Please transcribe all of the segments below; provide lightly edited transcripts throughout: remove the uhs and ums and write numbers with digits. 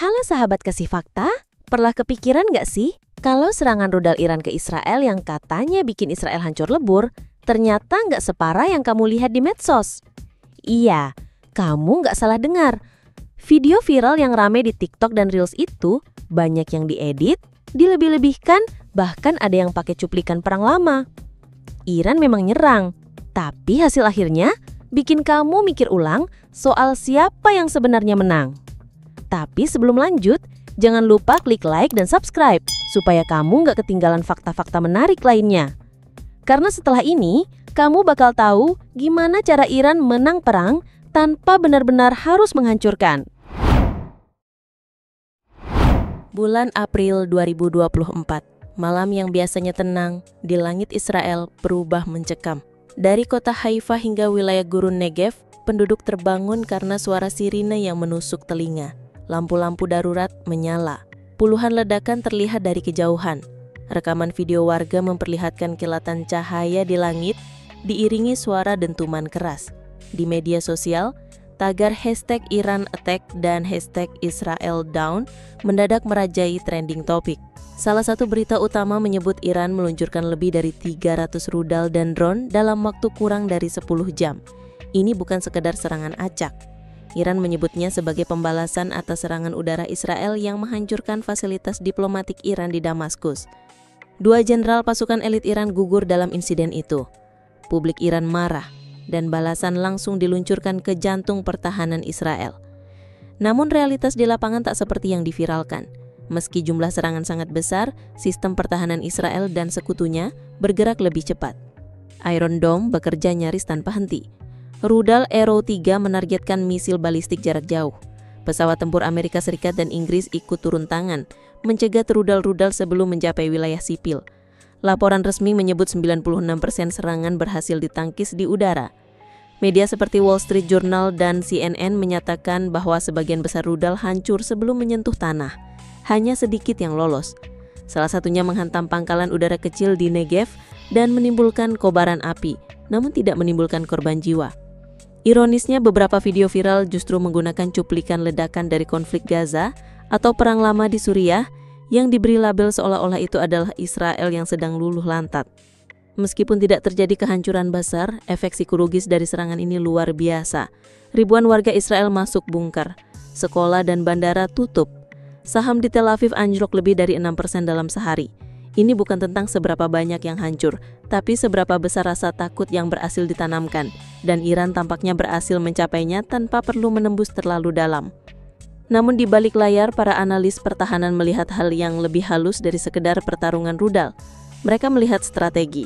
Halo sahabat Kasih Fakta, pernah kepikiran nggak sih kalau serangan rudal Iran ke Israel yang katanya bikin Israel hancur lebur, ternyata nggak separah yang kamu lihat di medsos? Iya, kamu nggak salah dengar. Video viral yang rame di TikTok dan Reels itu banyak yang diedit, dilebih-lebihkan, bahkan ada yang pakai cuplikan perang lama. Iran memang nyerang, tapi hasil akhirnya bikin kamu mikir ulang soal siapa yang sebenarnya menang. Tapi sebelum lanjut, jangan lupa klik like dan subscribe supaya kamu nggak ketinggalan fakta-fakta menarik lainnya. Karena setelah ini, kamu bakal tahu gimana cara Iran menang perang tanpa benar-benar harus menghancurkan. Bulan April 2024, malam yang biasanya tenang di langit Israel berubah mencekam. Dari kota Haifa hingga wilayah gurun Negev, penduduk terbangun karena suara sirine yang menusuk telinga. Lampu-lampu darurat menyala. Puluhan ledakan terlihat dari kejauhan. Rekaman video warga memperlihatkan kilatan cahaya di langit, diiringi suara dentuman keras. Di media sosial, tagar hashtag Iran Attack dan hashtag Israel Down mendadak merajai trending topik. Salah satu berita utama menyebut Iran meluncurkan lebih dari 300 rudal dan drone dalam waktu kurang dari 10 jam. Ini bukan sekedar serangan acak. Iran menyebutnya sebagai pembalasan atas serangan udara Israel yang menghancurkan fasilitas diplomatik Iran di Damaskus. 2 jenderal pasukan elit Iran gugur dalam insiden itu. Publik Iran marah, dan balasan langsung diluncurkan ke jantung pertahanan Israel. Namun realitas di lapangan tak seperti yang diviralkan. Meski jumlah serangan sangat besar, sistem pertahanan Israel dan sekutunya bergerak lebih cepat. Iron Dome bekerja nyaris tanpa henti. Rudal Arrow 3 menargetkan misil balistik jarak jauh. Pesawat tempur Amerika Serikat dan Inggris ikut turun tangan, mencegat rudal-rudal sebelum mencapai wilayah sipil. Laporan resmi menyebut 96% serangan berhasil ditangkis di udara. Media seperti Wall Street Journal dan CNN menyatakan bahwa sebagian besar rudal hancur sebelum menyentuh tanah. Hanya sedikit yang lolos. Salah satunya menghantam pangkalan udara kecil di Negev dan menimbulkan kobaran api, namun tidak menimbulkan korban jiwa. Ironisnya, beberapa video viral justru menggunakan cuplikan ledakan dari konflik Gaza atau perang lama di Suriah yang diberi label seolah-olah itu adalah Israel yang sedang luluh lantak. Meskipun tidak terjadi kehancuran besar, efek psikologis dari serangan ini luar biasa. Ribuan warga Israel masuk bunker, sekolah dan bandara tutup. Saham di Tel Aviv anjlok lebih dari 6% dalam sehari. Ini bukan tentang seberapa banyak yang hancur, tapi seberapa besar rasa takut yang berhasil ditanamkan, dan Iran tampaknya berhasil mencapainya tanpa perlu menembus terlalu dalam. Namun di balik layar, para analis pertahanan melihat hal yang lebih halus dari sekedar pertarungan rudal. Mereka melihat strategi.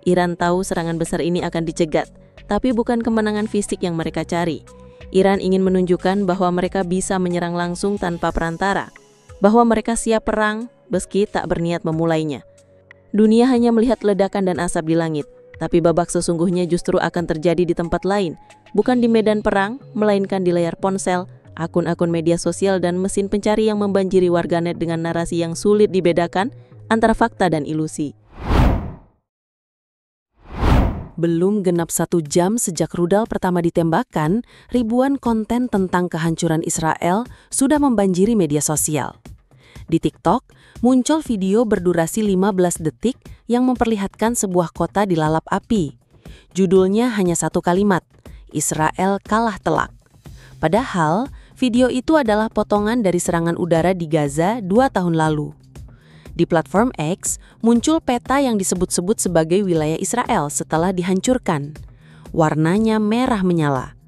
Iran tahu serangan besar ini akan dicegat, tapi bukan kemenangan fisik yang mereka cari. Iran ingin menunjukkan bahwa mereka bisa menyerang langsung tanpa perantara, bahwa mereka siap perang meski tak berniat memulainya. Dunia hanya melihat ledakan dan asap di langit, tapi babak sesungguhnya justru akan terjadi di tempat lain, bukan di medan perang, melainkan di layar ponsel, akun-akun media sosial dan mesin pencari yang membanjiri warganet dengan narasi yang sulit dibedakan antara fakta dan ilusi. Belum genap 1 jam sejak rudal pertama ditembakkan, ribuan konten tentang kehancuran Israel sudah membanjiri media sosial. Di TikTok, muncul video berdurasi 15 detik yang memperlihatkan sebuah kota dilalap api. Judulnya hanya satu kalimat, Israel kalah telak. Padahal, video itu adalah potongan dari serangan udara di Gaza 2 tahun lalu. Di platform X, muncul peta yang disebut-sebut sebagai wilayah Israel setelah dihancurkan. Warnanya merah menyala.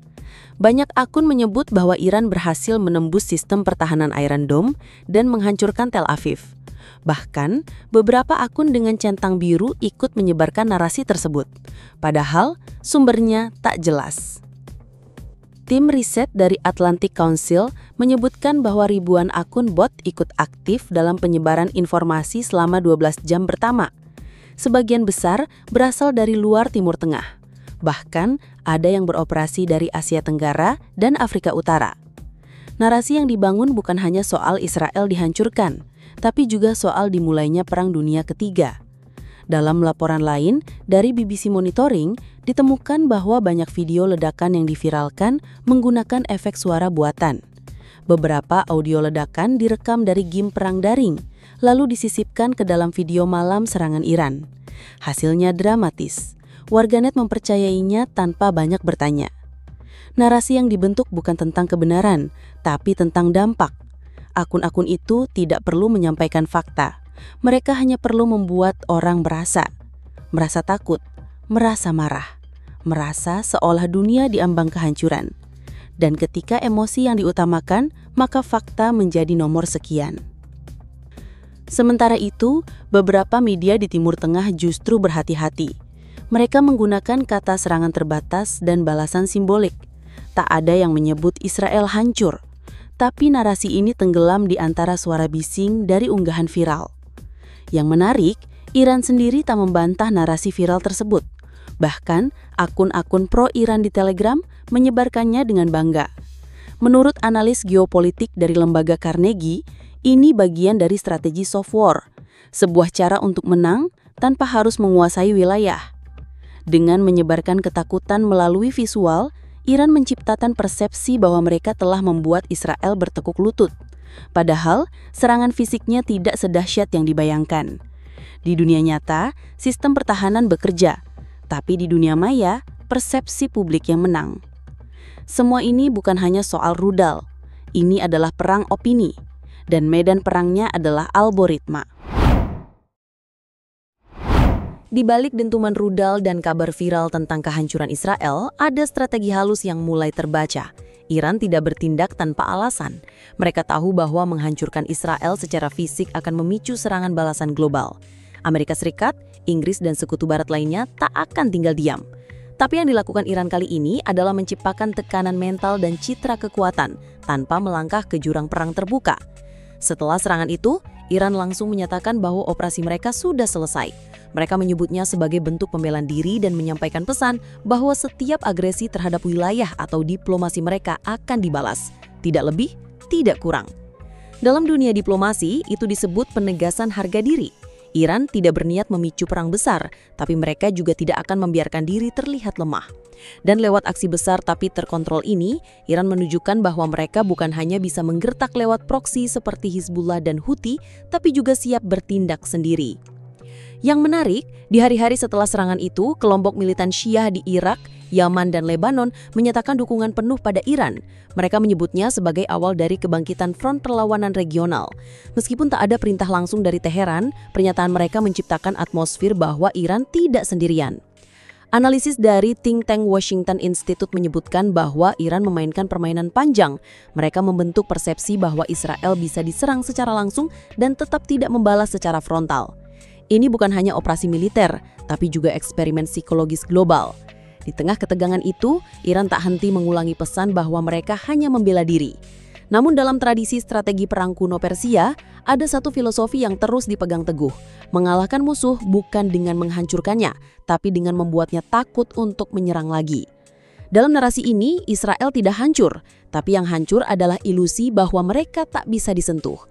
Banyak akun menyebut bahwa Iran berhasil menembus sistem pertahanan Iron Dome dan menghancurkan Tel Aviv. Bahkan, beberapa akun dengan centang biru ikut menyebarkan narasi tersebut. Padahal, sumbernya tak jelas. Tim riset dari Atlantic Council menyebutkan bahwa ribuan akun bot ikut aktif dalam penyebaran informasi selama 12 jam pertama. Sebagian besar berasal dari luar Timur Tengah. Bahkan, ada yang beroperasi dari Asia Tenggara dan Afrika Utara. Narasi yang dibangun bukan hanya soal Israel dihancurkan, tapi juga soal dimulainya Perang Dunia Ketiga. Dalam laporan lain, dari BBC Monitoring, ditemukan bahwa banyak video ledakan yang diviralkan menggunakan efek suara buatan. Beberapa audio ledakan direkam dari game perang daring, lalu disisipkan ke dalam video malam serangan Iran. Hasilnya dramatis. Warganet mempercayainya tanpa banyak bertanya. Narasi yang dibentuk bukan tentang kebenaran, tapi tentang dampak. Akun-akun itu tidak perlu menyampaikan fakta. Mereka hanya perlu membuat orang merasa takut, merasa marah, merasa seolah dunia diambang kehancuran. Dan ketika emosi yang diutamakan, maka fakta menjadi nomor sekian. Sementara itu, beberapa media di Timur Tengah justru berhati-hati. Mereka menggunakan kata serangan terbatas dan balasan simbolik. Tak ada yang menyebut Israel hancur, tapi narasi ini tenggelam di antara suara bising dari unggahan viral. Yang menarik, Iran sendiri tak membantah narasi viral tersebut. Bahkan, akun-akun pro-Iran di Telegram menyebarkannya dengan bangga. Menurut analis geopolitik dari lembaga Carnegie, ini bagian dari strategi soft war, sebuah cara untuk menang tanpa harus menguasai wilayah. Dengan menyebarkan ketakutan melalui visual, Iran menciptakan persepsi bahwa mereka telah membuat Israel bertekuk lutut. Padahal, serangan fisiknya tidak sedahsyat yang dibayangkan. Di dunia nyata, sistem pertahanan bekerja, tapi di dunia maya, persepsi publik yang menang. Semua ini bukan hanya soal rudal, ini adalah perang opini, dan medan perangnya adalah algoritma. Di balik dentuman rudal dan kabar viral tentang kehancuran Israel, ada strategi halus yang mulai terbaca. Iran tidak bertindak tanpa alasan. Mereka tahu bahwa menghancurkan Israel secara fisik akan memicu serangan balasan global. Amerika Serikat, Inggris, dan sekutu barat lainnya tak akan tinggal diam. Tapi yang dilakukan Iran kali ini adalah menciptakan tekanan mental dan citra kekuatan tanpa melangkah ke jurang perang terbuka. Setelah serangan itu, Iran langsung menyatakan bahwa operasi mereka sudah selesai. Mereka menyebutnya sebagai bentuk pembelaan diri dan menyampaikan pesan bahwa setiap agresi terhadap wilayah atau diplomasi mereka akan dibalas. Tidak lebih, tidak kurang. Dalam dunia diplomasi, itu disebut penegasan harga diri. Iran tidak berniat memicu perang besar, tapi mereka juga tidak akan membiarkan diri terlihat lemah. Dan lewat aksi besar tapi terkontrol ini, Iran menunjukkan bahwa mereka bukan hanya bisa menggertak lewat proksi seperti Hizbullah dan Houthi, tapi juga siap bertindak sendiri. Yang menarik, di hari-hari setelah serangan itu, kelompok militan Syiah di Irak, Yaman, dan Lebanon menyatakan dukungan penuh pada Iran. Mereka menyebutnya sebagai awal dari kebangkitan front perlawanan regional. Meskipun tak ada perintah langsung dari Teheran, pernyataan mereka menciptakan atmosfer bahwa Iran tidak sendirian. Analisis dari think tank Washington Institute menyebutkan bahwa Iran memainkan permainan panjang. Mereka membentuk persepsi bahwa Israel bisa diserang secara langsung dan tetap tidak membalas secara frontal. Ini bukan hanya operasi militer, tapi juga eksperimen psikologis global. Di tengah ketegangan itu, Iran tak henti mengulangi pesan bahwa mereka hanya membela diri. Namun dalam tradisi strategi perang kuno Persia, ada satu filosofi yang terus dipegang teguh. Mengalahkan musuh bukan dengan menghancurkannya, tapi dengan membuatnya takut untuk menyerang lagi. Dalam narasi ini, Israel tidak hancur, tapi yang hancur adalah ilusi bahwa mereka tak bisa disentuh.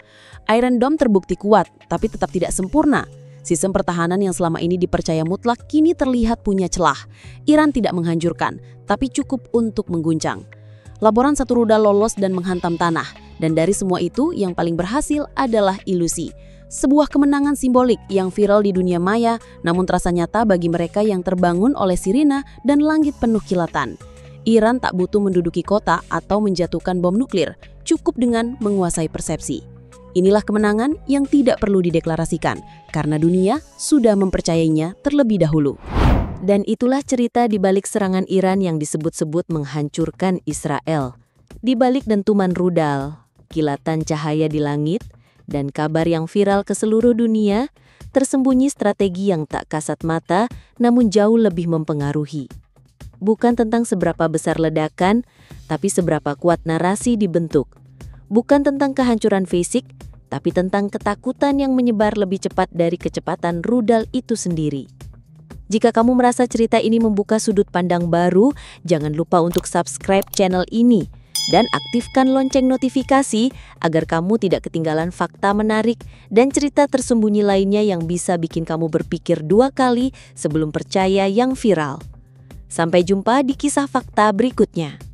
Iron Dome terbukti kuat, tapi tetap tidak sempurna. Sistem pertahanan yang selama ini dipercaya mutlak kini terlihat punya celah. Iran tidak menghancurkan, tapi cukup untuk mengguncang. Laporan satu rudal lolos dan menghantam tanah, dan dari semua itu yang paling berhasil adalah ilusi. Sebuah kemenangan simbolik yang viral di dunia maya, namun terasa nyata bagi mereka yang terbangun oleh sirina dan langit penuh kilatan. Iran tak butuh menduduki kota atau menjatuhkan bom nuklir, cukup dengan menguasai persepsi. Inilah kemenangan yang tidak perlu dideklarasikan, karena dunia sudah mempercayainya terlebih dahulu. Dan itulah cerita di balik serangan Iran yang disebut-sebut menghancurkan Israel. Di balik dentuman rudal, kilatan cahaya di langit, dan kabar yang viral ke seluruh dunia, tersembunyi strategi yang tak kasat mata, namun jauh lebih mempengaruhi. Bukan tentang seberapa besar ledakan, tapi seberapa kuat narasi dibentuk. Bukan tentang kehancuran fisik, tapi tentang ketakutan yang menyebar lebih cepat dari kecepatan rudal itu sendiri. Jika kamu merasa cerita ini membuka sudut pandang baru, jangan lupa untuk subscribe channel ini dan aktifkan lonceng notifikasi agar kamu tidak ketinggalan fakta menarik dan cerita tersembunyi lainnya yang bisa bikin kamu berpikir dua kali sebelum percaya yang viral. Sampai jumpa di kisah fakta berikutnya.